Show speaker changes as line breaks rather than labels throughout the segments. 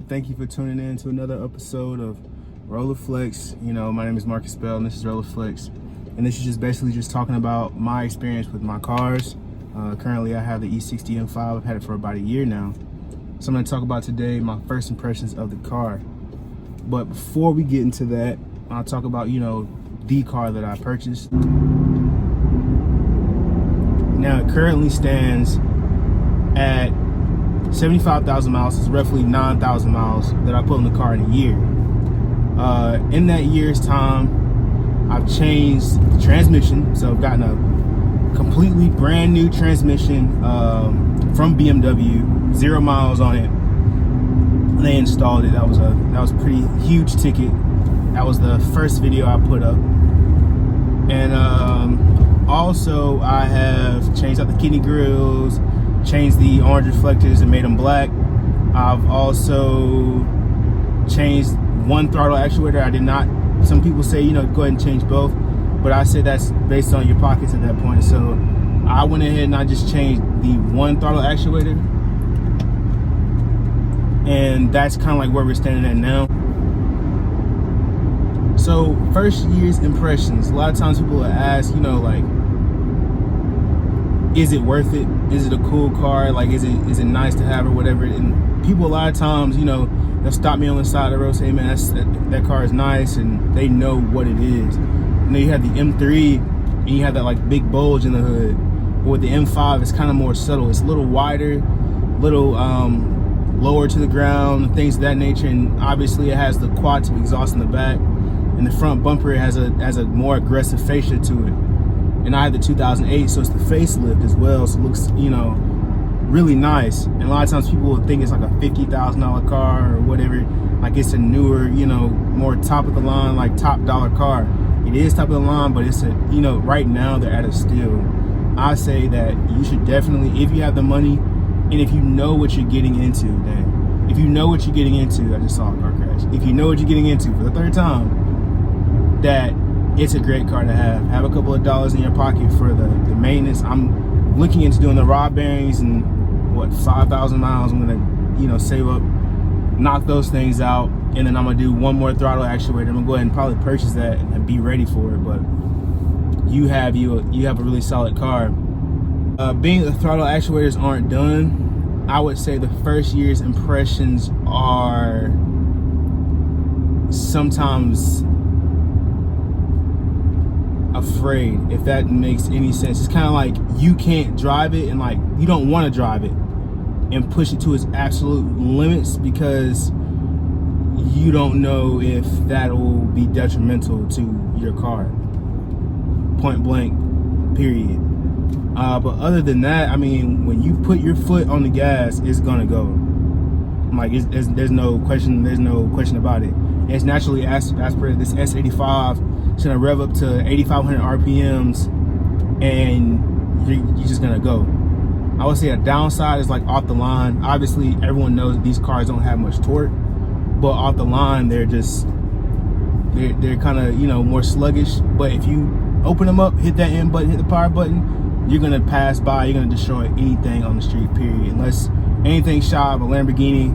Thank you for tuning in to another episode of Roller Flex. You know, my name is Marcus Bell and this is Roller Flex. And this is just basically just talking about my experience with my cars. Currently I have the e60 M5. I've had it for about a year now. So I'm going to talk about today my first impressions of the car. But before we get into that, I'll talk about, you know, the car that I purchased. Now it currently stands at 75,000 miles. Is roughly 9,000 miles that I put in the car in a year. In that year's time, I've changed the transmission. So I've gotten a completely brand new transmission from BMW, 0 miles on it. They installed it. That was a pretty huge ticket. That was the first video I put up. And also I have changed out the kidney grills, changed the orange reflectors and made them black. I've also changed one throttle actuator. I did not. Some people say, you know, go ahead and change both, but I said that's based on your pockets at that point. So I went ahead and I just changed the one throttle actuator, and that's kind of like where we're standing at now. So first year's impressions. A lot of times people will ask, you know, like, is it worth it? Is it a cool car? Like, is it nice to have or whatever? And people a lot of times, you know, they'll stop me on the side of the road, say, hey, man, that car is nice, and they know what it is. You know, you have the M3 and you have that like big bulge in the hood, but with the M5 it's kind of more subtle. It's a little wider, little lower to the ground, things of that nature. And obviously it has the quad tip exhaust in the back, and the front bumper has a more aggressive fascia to it. And I had the 2008, so it's the facelift as well, so it looks, you know, really nice. And a lot of times people will think it's like a $50,000 car or whatever, like it's a newer, you know, more top of the line, like top dollar car. It is top of the line, but it's a, you know, right now they're at a steal. I say that you should definitely, if you have the money and if you know what you're getting into, then if you know what you're getting into, I just saw a car crash. If you know what you're getting into for the third time, that it's a great car to have. Have a couple of dollars in your pocket for the maintenance. I'm looking into doing the rod bearings, and what, 5,000 miles I'm gonna, you know, save up, knock those things out, and then I'm gonna do one more throttle actuator. I'm gonna go ahead and probably purchase that and be ready for it. But you have a really solid car. Being the throttle actuators aren't done, I would say the first year's impressions are sometimes afraid, if that makes any sense. It's kind of like you can't drive it, and like you don't want to drive it and push it to its absolute limits because you don't know if that will be detrimental to your car. Point blank, period. But other than that, I mean, when you put your foot on the gas, it's gonna go. Like there's no question. There's no question about it. It's naturally aspirated. This S85. It's gonna rev up to 8,500 RPMs, and you're just gonna go. I would say a downside is like off the line. Obviously, everyone knows these cars don't have much torque, but off the line, they're kind of, you know, more sluggish. But if you open them up, hit that end button, hit the power button, you're gonna pass by. You're gonna destroy anything on the street. Period. Unless anything shy of a Lamborghini,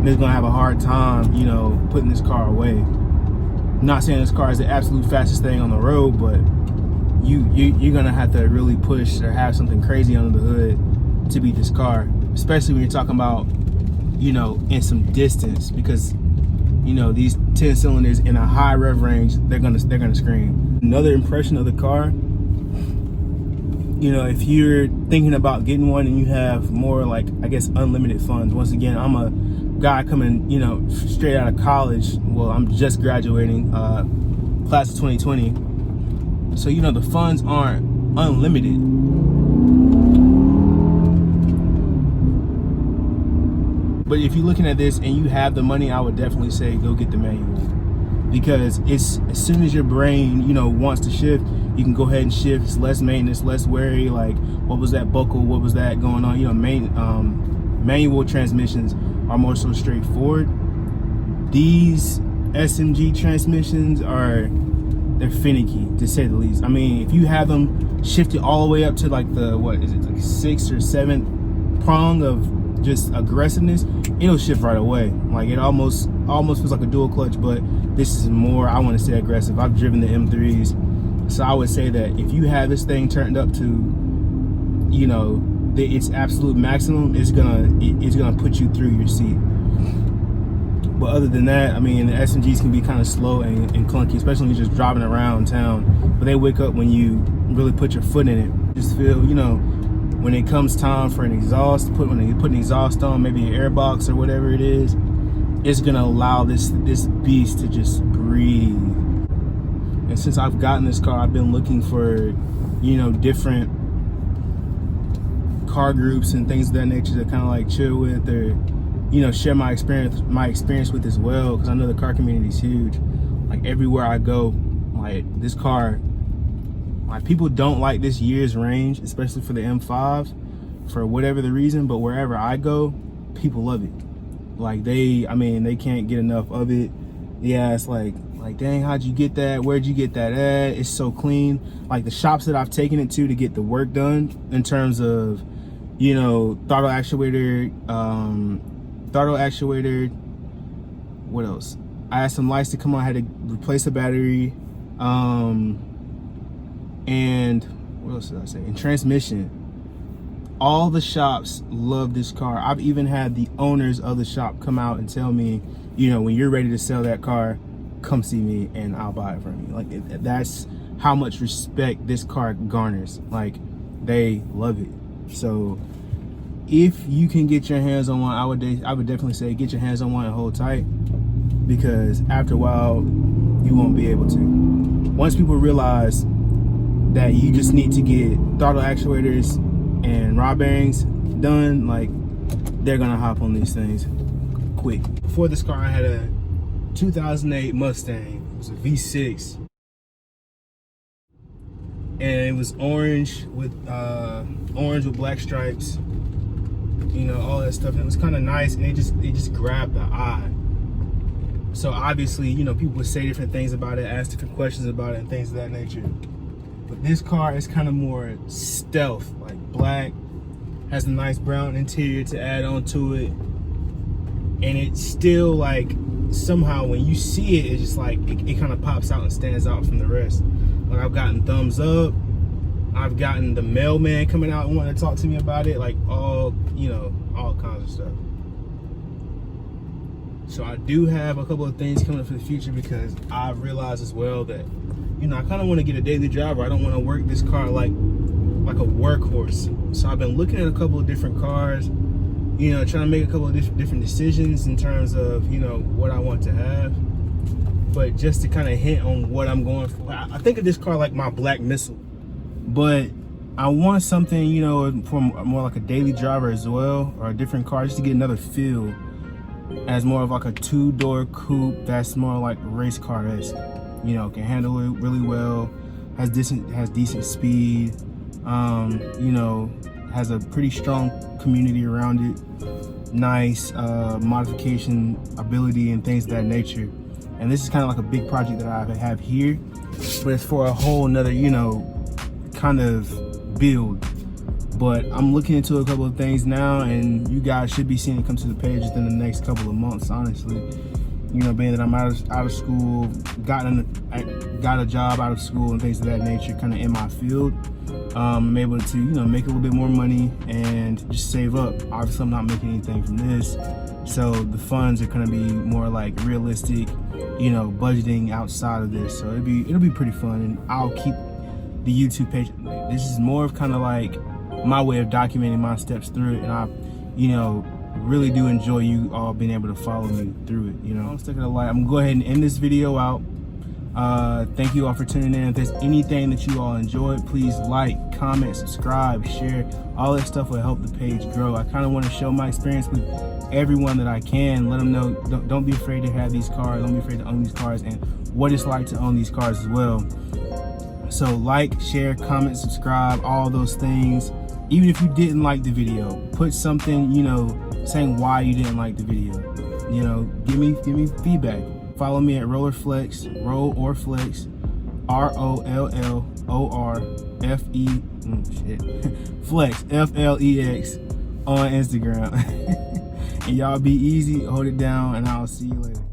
they're gonna have a hard time, you know, putting this car away. I'm not saying this car is the absolute fastest thing on the road, but you're gonna have to really push or have something crazy under the hood to beat this car, especially when you're talking about, you know, in some distance, because, you know, these 10 cylinders in a high rev range, they're gonna scream. Another impression of the car, you know, if you're thinking about getting one and you have more, like, I guess, unlimited funds. Once again, I'm a guy coming, you know, straight out of college. Well, I'm just graduating, class of 2020. So, you know, the funds aren't unlimited. But if you're looking at this and you have the money, I would definitely say go get the manual, because it's, as soon as your brain, you know, wants to shift, you can go ahead and shift. It's less maintenance, less worry, like what was that buckle, what was that going on, you know. Manual transmissions are more so straightforward. These SMG transmissions they're finicky, to say the least. I mean, if you have them shifted all the way up to like the, what is it, like 6th or 7th prong of just aggressiveness, it'll shift right away. Like it almost feels like a dual clutch, but this is more, I want to say, aggressive. I've driven the M3s, so I would say that if you have this thing turned up to, you know, its absolute maximum, it's gonna put you through your seat. But other than that, I mean, the SMGs can be kind of slow and clunky, especially when you're just driving around town. But they wake up when you really put your foot in it. Just feel, you know, when it comes time for an exhaust, when you put an exhaust on, maybe an air box or whatever it is, it's gonna allow this beast to just breathe. And since I've gotten this car, I've been looking for, you know, different car groups and things of that nature to kind of like chill with, or, you know, share my experience with as well, because I know the car community is huge. Like everywhere I go, like this car, like people don't like this year's range, especially for the M5 for whatever the reason, but wherever I go, people love it. Like they can't get enough of it. Yeah, it's like dang, how'd you get that? Where'd you get that at? It's so clean. Like the shops that I've taken it to get the work done in terms of, you know, throttle actuator, what else? I had some lights to come on, I had to replace a battery, and what else did I say? And transmission. All the shops love this car. I've even had the owners of the shop come out and tell me, you know, when you're ready to sell that car, come see me and I'll buy it from you. Like that's how much respect this car garners. Like they love it. So if you can get your hands on one, I would definitely say get your hands on one and hold tight, because after a while you won't be able to. Once people realize that you just need to get throttle actuators and rod bearings done, like they're gonna hop on these things quick. Before this car, I had a 2008 Mustang. It was a V6, and it was orange with black stripes, you know, all that stuff. And it was kind of nice, and it just grabbed the eye. So obviously, you know, people would say different things about it, ask different questions about it and things of that nature. But this car is kind of more stealth, like black, has a nice brown interior to add on to it, and it's still like, somehow when you see it, it's just like it kind of pops out and stands out from the rest. Like I've gotten thumbs up, I've gotten the mailman coming out and wanting to talk to me about it, like all, you know, all kinds of stuff. So I do have a couple of things coming up for the future, because I realized as well that, you know, I kind of want to get a daily driver. I don't want to work this car like a workhorse. So I've been looking at a couple of different cars, you know, trying to make a couple of different decisions in terms of, you know, what I want to have. But just to kind of hint on what I'm going for, I think of this car like my Black Missile, but I want something, you know, for more like a daily driver as well, or a different car, just to get another feel as more of like a two-door coupe that's more like race car-esque. You know, can handle it really well, has decent speed, you know, has a pretty strong community around it, nice modification ability and things of that nature. And this is kind of like a big project that I have here, but it's for a whole nother, you know, kind of build. But I'm looking into a couple of things now, and you guys should be seeing it come to the page within the next couple of months, honestly. You know, being that I'm out of school, got a job out of school and things of that nature, kind of in my field. I'm able to, you know, make a little bit more money and just save up. Obviously, I'm not making anything from this, so the funds are going to be more like realistic, you know, budgeting outside of this. So it'll be pretty fun, and I'll keep the YouTube page. This is more of kind of like my way of documenting my steps through it, and I, you know, really do enjoy you all being able to follow me through it. You know, I'm sticking a light. I'm gonna go ahead and end this video out. Thank you all for tuning in. If there's anything that you all enjoyed, please like, comment, subscribe, share. All that stuff will help the page grow. I kind of want to show my experience with everyone that I can. Let them know, don't be afraid to have these cars, don't be afraid to own these cars, and what it's like to own these cars as well. So like, share, comment, subscribe, all those things. Even if you didn't like the video, put something, you know, saying why you didn't like the video. You know, give me feedback. Follow me at Rollerflex, Roll or Flex, Flex, FLEX on Instagram. And y'all be easy, hold it down, and I'll see you later.